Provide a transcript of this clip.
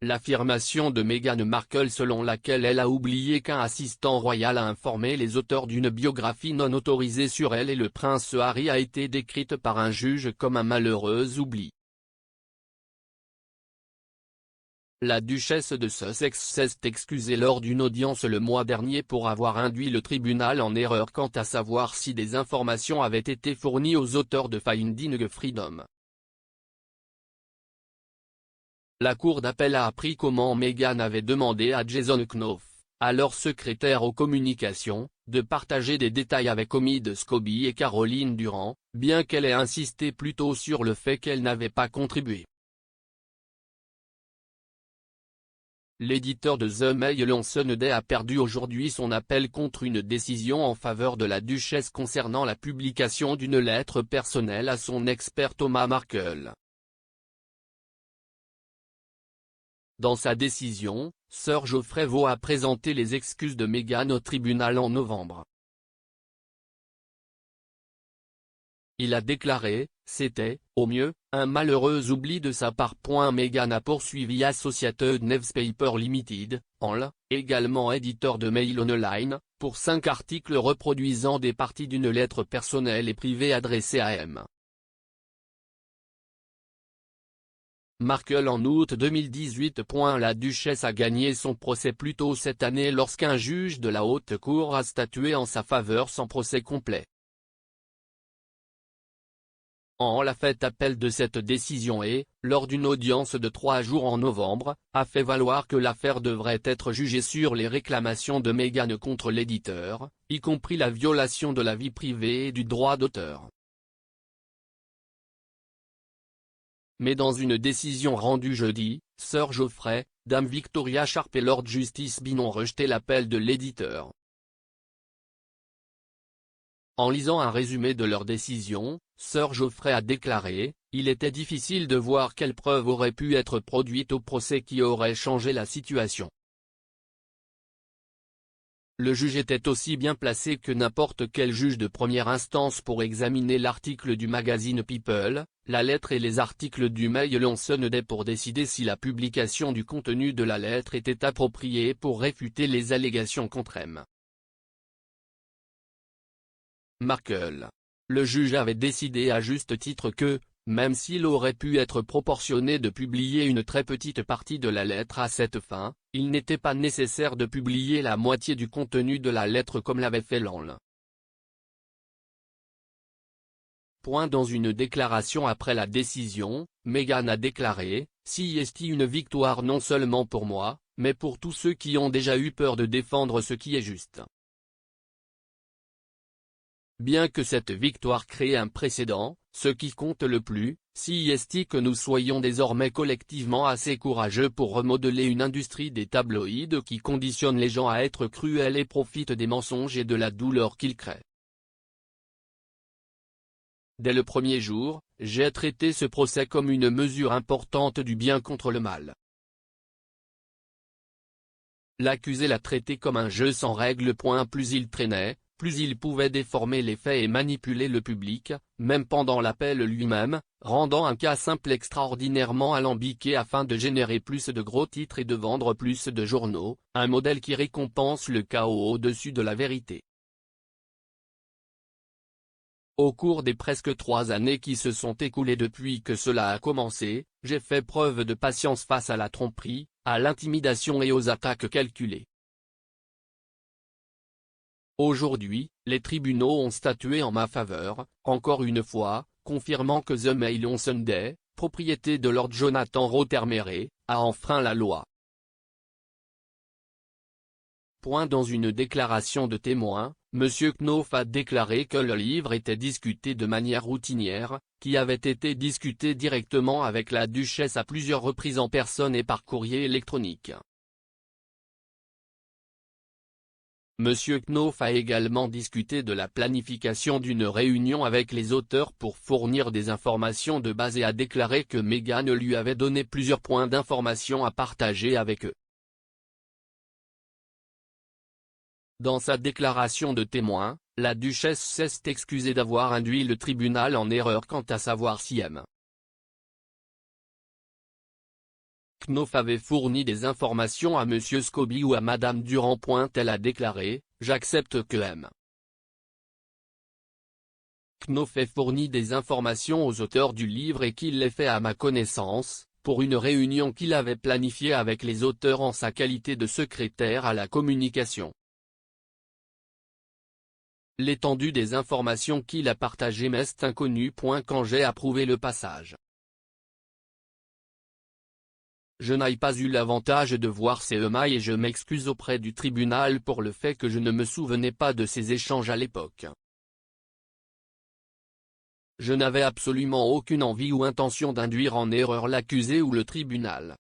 L'affirmation de Meghan Markle selon laquelle elle a oublié qu'un assistant royal a informé les auteurs d'une biographie non autorisée sur elle et le prince Harry a été décrite par un juge comme un malheureux oubli. La duchesse de Sussex s'est excusée lors d'une audience le mois dernier pour avoir induit le tribunal en erreur quant à savoir si des informations avaient été fournies aux auteurs de Finding Freedom. La cour d'appel a appris comment Meghan avait demandé à Jason Knopf, alors secrétaire aux communications, de partager des détails avec Omid Scobie et Caroline Durand, bien qu'elle ait insisté plutôt sur le fait qu'elle n'avait pas contribué. L'éditeur de The Mail on Sunday a perdu aujourd'hui son appel contre une décision en faveur de la duchesse concernant la publication d'une lettre personnelle à son ex-père Thomas Markle. Dans sa décision, Sir Geoffrey Vaux a présenté les excuses de Meghan au tribunal en novembre. Il a déclaré « C'était, au mieux, un malheureux oubli de sa part. » Meghan a poursuivi Associated Newspaper Limited, ANL, également éditeur de Mail Online, pour 5 articles reproduisant des parties d'une lettre personnelle et privée adressée à M. Markle en août 2018. La duchesse a gagné son procès plus tôt cette année lorsqu'un juge de la haute cour a statué en sa faveur sans procès complet. ANL a fait appel de cette décision et, lors d'une audience de 3 jours en novembre, a fait valoir que l'affaire devrait être jugée sur les réclamations de Meghan contre l'éditeur, y compris la violation de la vie privée et du droit d'auteur. Mais dans une décision rendue jeudi, Sir Geoffrey, Dame Victoria Sharp et Lord Justice Bean ont rejeté l'appel de l'éditeur. En lisant un résumé de leur décision, Sir Geoffrey a déclaré « Il était difficile de voir quelles preuves auraient pu être produites au procès qui auraient changé la situation. Le juge était aussi bien placé que n'importe quel juge de première instance pour examiner l'article du magazine People, la lettre et les articles du Mail on Sunday pour décider si la publication du contenu de la lettre était appropriée pour réfuter les allégations contre M. Markle. Le juge avait décidé à juste titre que, même s'il aurait pu être proportionné de publier une très petite partie de la lettre à cette fin, il n'était pas nécessaire de publier la moitié du contenu de la lettre comme l'avait fait l'ANL. Dans une déclaration après la décision, Meghan a déclaré « C'est une victoire non seulement pour moi, mais pour tous ceux qui ont déjà eu peur de défendre ce qui est juste. » Bien que cette victoire crée un précédent, ce qui compte le plus, c'est que nous soyons désormais collectivement assez courageux pour remodeler une industrie des tabloïds qui conditionne les gens à être cruels et profite des mensonges et de la douleur qu'ils créent. Dès le premier jour, j'ai traité ce procès comme une mesure importante du bien contre le mal. L'accusé l'a traité comme un jeu sans règles. Plus il traînait, plus il pouvait déformer les faits et manipuler le public, même pendant l'appel lui-même, rendant un cas simple extraordinairement alambiqué afin de générer plus de gros titres et de vendre plus de journaux, un modèle qui récompense le chaos au-dessus de la vérité. Au cours des presque 3 années qui se sont écoulées depuis que cela a commencé, j'ai fait preuve de patience face à la tromperie, à l'intimidation et aux attaques calculées. Aujourd'hui, les tribunaux ont statué en ma faveur, encore une fois, confirmant que The Mail on Sunday, propriété de Lord Jonathan Rothermere, a enfreint la loi. Dans une déclaration de témoin, M. Knopf a déclaré que le livre était discuté de manière routinière, qui avait été discuté directement avec la duchesse à plusieurs reprises en personne et par courrier électronique. M. Knopf a également discuté de la planification d'une réunion avec les auteurs pour fournir des informations de base et a déclaré que Meghan lui avait donné plusieurs points d'information à partager avec eux. Dans sa déclaration de témoin, la duchesse s'est excusée d'avoir induit le tribunal en erreur quant à savoir si M. Knof avait fourni des informations à Monsieur Scobie ou à Madame Durand. Elle a déclaré, « J'accepte que M. Knof ait fourni des informations aux auteurs du livre et qu'il l'ait fait à ma connaissance, pour une réunion qu'il avait planifiée avec les auteurs en sa qualité de secrétaire à la communication. L'étendue des informations qu'il a partagées m'est inconnue. Quand j'ai approuvé le passage, je n'ai pas eu l'avantage de voir ces emails et je m'excuse auprès du tribunal pour le fait que je ne me souvenais pas de ces échanges à l'époque. Je n'avais absolument aucune envie ou intention d'induire en erreur l'accusé ou le tribunal.